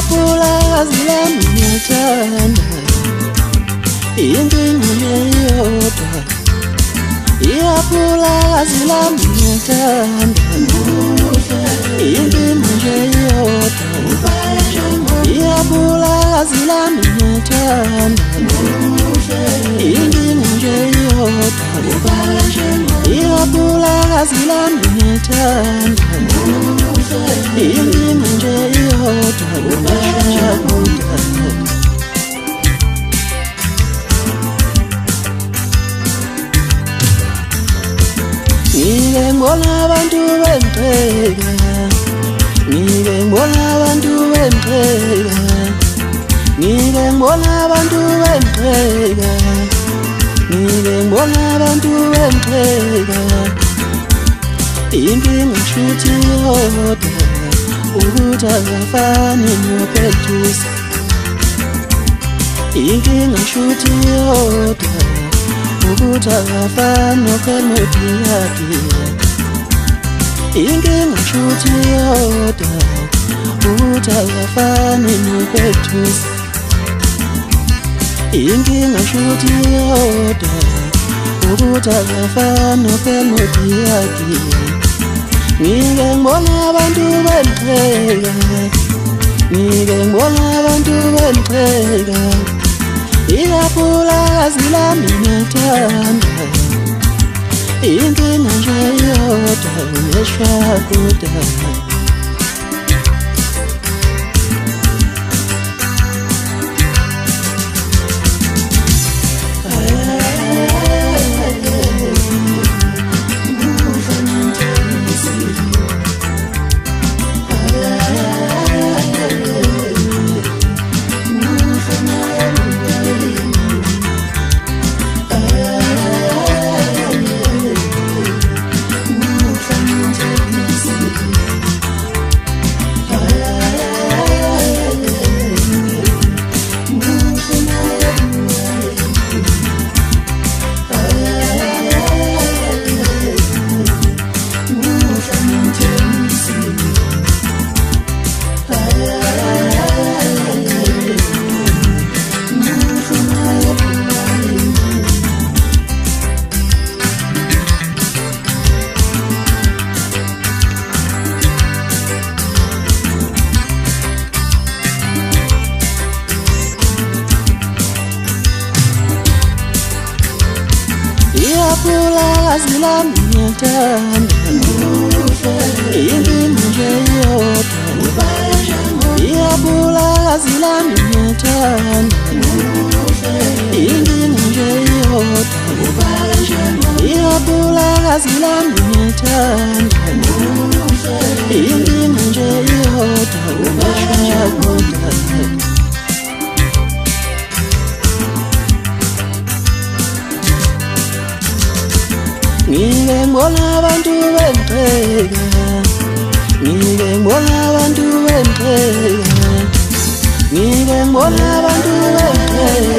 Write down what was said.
ipulazi lami ngiyathanda inkinga ngeyodwa ipulazi lami ngiyathanda inkinga ngeyodwa ipulazi lami ngiyathanda inkinga ngeyodwa ipulazi lami ngiyathanda inkinga ngeyodwa ngike ngibona abantu bempheka ngike ngibona abantu bempheka ngike ngibona abantu bempheka ngike ngibona abantu bempheka inkinga shuthi yodwa ukuthi akafani nophethusa inkinga shuthi yodwa ukuthi akafani nokelodiyapiya inkinga shuthi yodwa ukuthi akafani nophethusa inkinga shuthi yodwa ukuthi akafani nokelodiyapiya ngike ngibona abantu bempheka ngike ngibona abantu bempheka ipulazi lami ngiyathanda inkinga nje yodwa ngeshwakuda ipulazi lami ngiyathanda inkinga nje yodwa ipulazi lami ngiyathanda inkinga nje yodwa ipulazi lami ngiyathanda inkinga nje yodwa ngike ngibona abantu bempheka ngike ngibona abantu bempheka ngike ngibona abantu bempheka